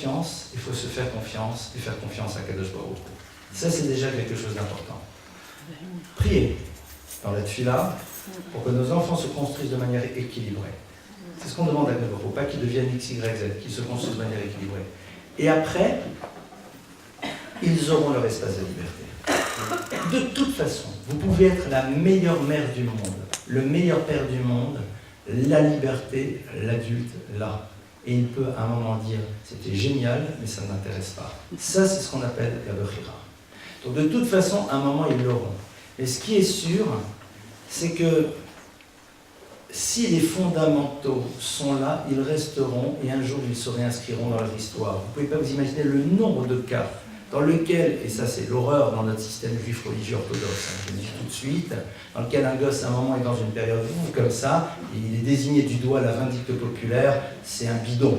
confiance, il faut se faire confiance et faire confiance à Kadosh Baruch Hu. Ça, c'est déjà quelque chose d'important. Priez dans la tefila pour que nos enfants se construisent de manière équilibrée. C'est ce qu'on demande à Kadosh Baruch Hu, pas qu'ils deviennent X, Y, Z, qu'ils se construisent de manière équilibrée. Et après, ils auront leur espace de liberté. De toute façon, vous pouvez être la meilleure mère du monde, le meilleur père du monde, la liberté, l'adulte, là. Et il peut à un moment dire, c'était génial, mais ça ne m'intéresse pas. Ça, c'est ce qu'on appelle la bechira. Donc de toute façon, à un moment, ils l'auront. Et ce qui est sûr, c'est que si les fondamentaux sont là, ils resteront et un jour, ils se réinscriront dans leur histoire. Vous ne pouvez pas vous imaginer le nombre de cas dans lequel, et ça c'est l'horreur dans notre système juif religieux orthodoxe, je le dis tout de suite, dans lequel un gosse à un moment est dans une période comme ça, et il est désigné du doigt à la vindicte populaire, c'est un bidon.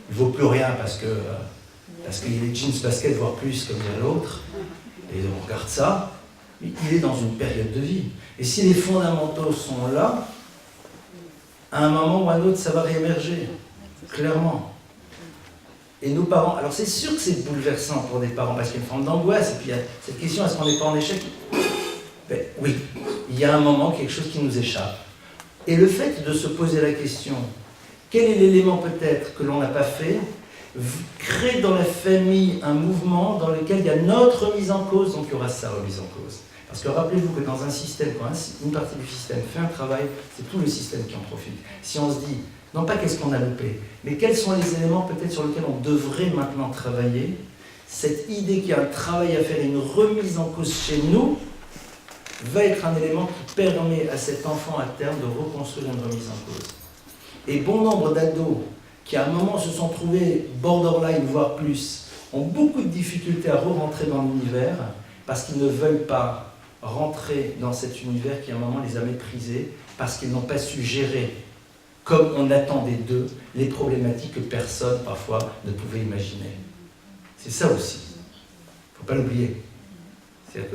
Il ne vaut plus rien parce qu'il est jeans basket, voire plus, comme dirait l'autre, et on regarde ça, il est dans une période de vie. Et si les fondamentaux sont là, à un moment ou à un autre, ça va réémerger, clairement. Et nos parents, alors c'est sûr que c'est bouleversant pour des parents, parce qu'il y a une forme d'angoisse, et puis il y a cette question, est-ce qu'on n'est pas en échec? Ben, oui, il y a un moment, quelque chose qui nous échappe. Et le fait de se poser la question, quel est l'élément peut-être que l'on n'a pas fait, crée dans la famille un mouvement dans lequel il y a notre remise en cause, donc il y aura sa remise en cause. Parce que rappelez-vous que dans un système, quand une partie du système fait un travail, c'est tout le système qui en profite. Si on se dit, non pas qu'est-ce qu'on a loupé, mais quels sont les éléments peut-être sur lesquels on devrait maintenant travailler, cette idée qu'il y a un travail à faire, une remise en cause chez nous, va être un élément qui permet à cet enfant à terme de reconstruire une remise en cause. Et bon nombre d'ados qui à un moment se sont trouvés borderline, voire plus, ont beaucoup de difficultés à re-rentrer dans l'univers parce qu'ils ne veulent pas rentrer dans cet univers qui à un moment les a méprisés parce qu'ils n'ont pas su gérer, comme on attendait d'eux, les problématiques que personne parfois ne pouvait imaginer. C'est ça aussi. Il ne faut pas l'oublier. C'est-à-dire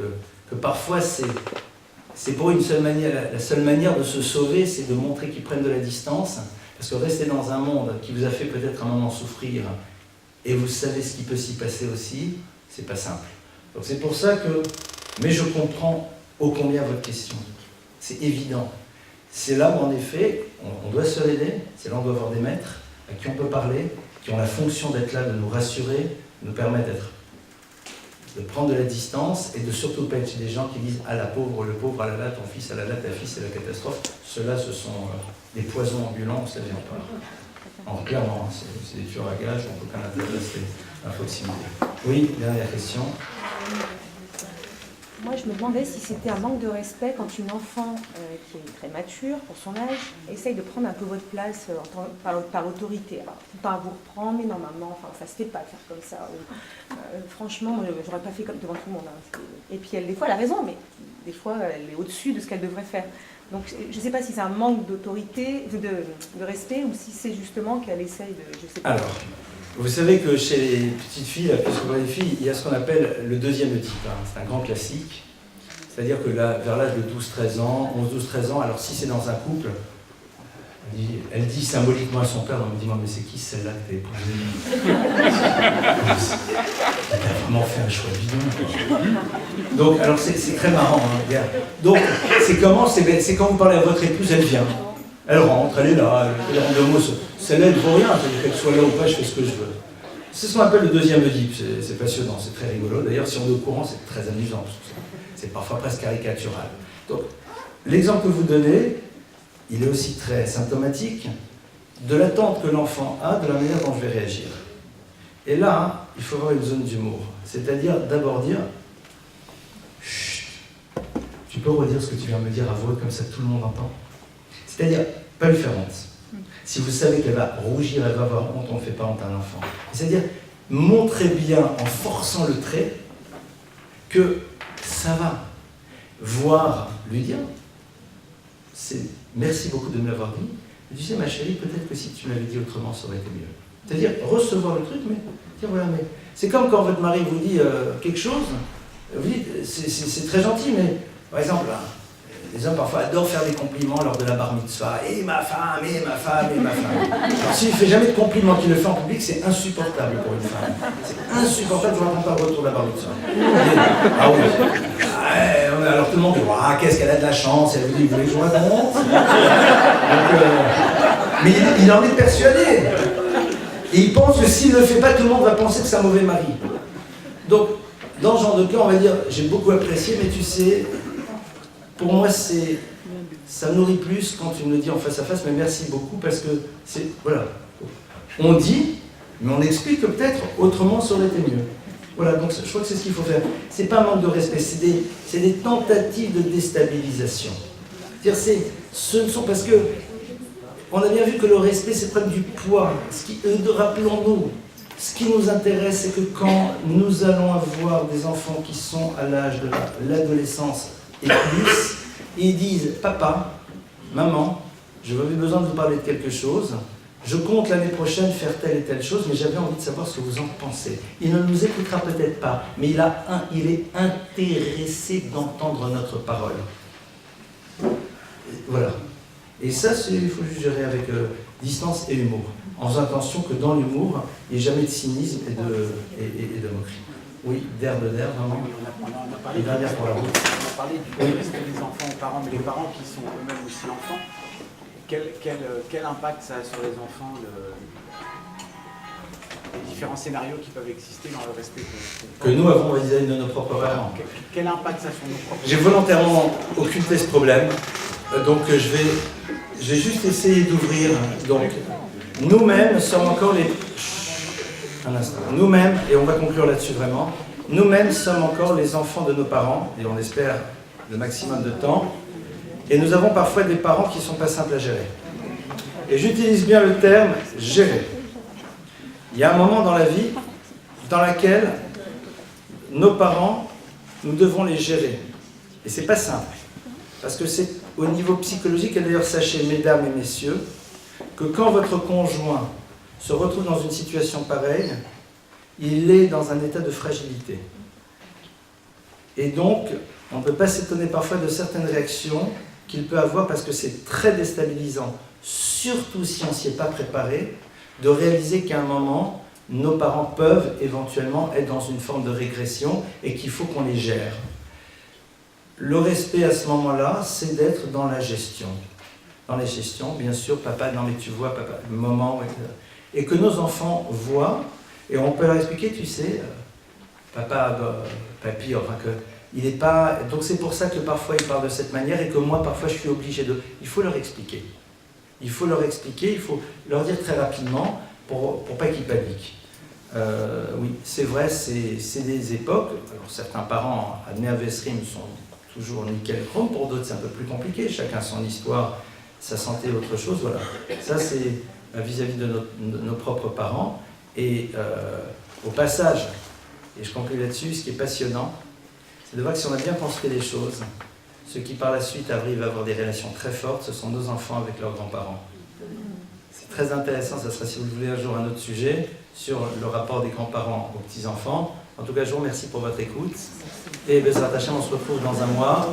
que parfois c'est pour une seule manière, la seule manière de se sauver, c'est de montrer qu'ils prennent de la distance, parce que rester dans un monde qui vous a fait peut-être un moment souffrir, et vous savez ce qui peut s'y passer aussi, c'est pas simple. Donc c'est pour ça que, mais je comprends ô combien votre question. C'est évident. C'est là où en effet, on doit se aider, c'est là où on doit avoir des maîtres à qui on peut parler, qui ont la fonction d'être là, de nous rassurer, de nous permettre de prendre de la distance et de surtout pas être chez des gens qui disent « Ah la pauvre, le pauvre, ah là là, ton fils, ah là là, ta fille, c'est la catastrophe ». Ceux-là, ce sont des poisons ambulants, on se les vient pas. En clairement, c'est des tueurs à gages, on peut qu'un intérêt rester à proximité. Oui, dernière question. Moi, je me demandais si c'était un manque de respect quand une enfant qui est très mature pour son âge essaye de prendre un peu votre place par l'autorité. Alors, tout le temps à vous reprendre, mais normalement, enfin, ça se fait pas de faire comme ça. Franchement, j'aurais pas fait comme devant tout le monde. Hein. Et puis, des fois, elle a raison, mais des fois, elle est au-dessus de ce qu'elle devrait faire. Donc, je ne sais pas si c'est un manque d'autorité, de respect, ou si c'est justement qu'elle essaye de... Je sais pas. Alors, vous savez que chez les petites filles, plus que pour les filles, il y a ce qu'on appelle le deuxième Oedipe. Hein. C'est un grand classique. C'est-à-dire que là, vers l'âge de 12-13 ans, 11-12-13 ans, alors si c'est dans un couple, elle dit symboliquement à son père, on me dit, mais c'est qui celle-là que t'as épousée? Elle a vraiment fait un choix bidon. Donc, alors c'est très marrant. Hein. Donc, c'est comment? C'est quand vous parlez à votre épouse, elle vient. Elle rentre, elle est là, elle rend le mot. Celle-là, elle ne vaut rien, c'est-à-dire qu'elle soit là ou pas, je fais ce que je veux. C'est ce qu'on appelle le deuxième Oedipe, c'est passionnant, c'est très rigolo. D'ailleurs, si on est au courant, c'est très amusant. C'est parfois presque caricatural. Donc, l'exemple que vous donnez, il est aussi très symptomatique de l'attente que l'enfant a de la manière dont je vais réagir. Et là, il faut avoir une zone d'humour. C'est-à-dire d'abord dire « Chut, tu peux redire ce que tu viens de me dire à voix haute, comme ça tout le monde entend ?» C'est-à-dire, pas lui faire honte. Si vous savez qu'elle va rougir, elle va avoir honte, on ne fait pas honte à un enfant. C'est-à-dire, montrez bien, en forçant le trait, que ça va. Voire lui dire, merci beaucoup de me l'avoir dit, mais tu sais ma chérie, peut-être que si tu m'avais dit autrement, ça aurait été mieux. C'est-à-dire, recevoir le truc, mais dire, voilà, mais c'est comme quand votre mari vous dit quelque chose, vous dites, c'est très gentil, mais par exemple, là, les hommes parfois adorent faire des compliments lors de la bar mitzvah. Et ma femme, et ma femme, et ma femme. Alors s'il ne fait jamais de compliments, qu'il le fait en public, c'est insupportable pour une femme. C'est insupportable, je ne raconte pas le retour de la bar mitzvah. Ah oui. Ouais, alors tout le monde dit, ah, qu'est-ce qu'elle a de la chance, elle vous dit, vous voulez que je vous raconte? Mais il en est persuadé. Et il pense que s'il ne le fait pas, tout le monde va penser que c'est un mauvais mari. Donc, dans ce genre de cas, on va dire, j'ai beaucoup apprécié, mais tu sais, pour moi, ça nourrit plus quand tu me le dis en face à face, mais merci beaucoup, parce que c'est, voilà. On dit, mais on explique que peut-être autrement ça aurait été mieux. Voilà, donc je crois que c'est ce qu'il faut faire. C'est pas un manque de respect, c'est des tentatives de déstabilisation. C'est-à-dire, ce ne sont parce que on a bien vu que le respect, c'est prendre du poids. Rappelons-nous, ce qui nous intéresse, c'est que quand nous allons avoir des enfants qui sont à l'âge de l'adolescence et plus, ils disent « Papa, maman, j'avais besoin de vous parler de quelque chose. Je compte l'année prochaine faire telle et telle chose, mais j'avais envie de savoir ce que vous en pensez. » Il ne nous écoutera peut-être pas, mais il est intéressé d'entendre notre parole. Voilà. Et ça, il faut juste gérer avec distance et humour, en faisant attention que dans l'humour, il n'y ait jamais de cynisme et de moquerie. Oui, vraiment. On a parlé pour la route. On a parlé du respect des enfants aux parents, mais les parents qui sont eux-mêmes aussi enfants, quel impact ça a sur les enfants, les différents scénarios qui peuvent exister dans le respect que nous avons vis-à-vis de nos propres parents. Quel impact ça a sur nos propres parents? J'ai volontairement occulté ce problème, donc je vais juste essayer d'ouvrir. Donc, nous-mêmes sommes encore les... Un instant. Nous-mêmes, et on va conclure là-dessus vraiment, nous-mêmes sommes encore les enfants de nos parents, et on espère le maximum de temps, et nous avons parfois des parents qui ne sont pas simples à gérer. Et j'utilise bien le terme « gérer ». Il y a un moment dans la vie dans lequel nos parents, nous devons les gérer. Et c'est pas simple, parce que c'est au niveau psychologique, et d'ailleurs sachez, mesdames et messieurs, que quand votre conjoint se retrouve dans une situation pareille, il est dans un état de fragilité. Et donc, on ne peut pas s'étonner parfois de certaines réactions qu'il peut avoir, parce que c'est très déstabilisant, surtout si on ne s'y est pas préparé, de réaliser qu'à un moment, nos parents peuvent éventuellement être dans une forme de régression et qu'il faut qu'on les gère. Le respect à ce moment-là, c'est d'être dans la gestion. Dans la gestion, bien sûr, papa, non mais tu vois, papa, maman, etc. Et que nos enfants voient, et on peut leur expliquer, tu sais, papa, papy, enfin que, il n'est pas... Donc c'est pour ça que parfois ils parlent de cette manière et que moi, parfois, je suis obligé de... Il faut leur expliquer. Il faut leur expliquer, il faut leur dire très rapidement pour pas qu'ils paniquent. Oui, c'est vrai, c'est des époques. Alors certains parents à Nervesrim sont toujours nickel chrome, pour d'autres c'est un peu plus compliqué, chacun son histoire, sa santé, autre chose, voilà. Ça c'est vis-à-vis de nos propres parents. Et au passage, et je conclue là-dessus, ce qui est passionnant, c'est de voir que si on a bien construit les choses, ceux qui par la suite arrivent à avoir des relations très fortes, ce sont nos enfants avec leurs grands-parents. C'est très intéressant, ça sera si vous le voulez un jour un autre sujet, sur le rapport des grands-parents aux petits-enfants. En tout cas, je vous remercie pour votre écoute. Et Bezrat Hashem, on se retrouve dans un mois.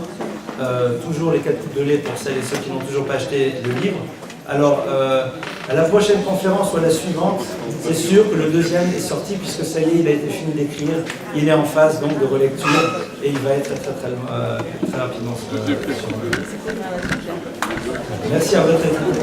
Toujours les 4 coupes de lait pour celles et ceux qui n'ont toujours pas acheté le livre. Alors, à la prochaine conférence ou à la suivante, c'est sûr que le deuxième est sorti, puisque ça y est, il a été fini d'écrire. Il est en phase donc de relecture et il va être très rapidement sur... Merci à votre écoute.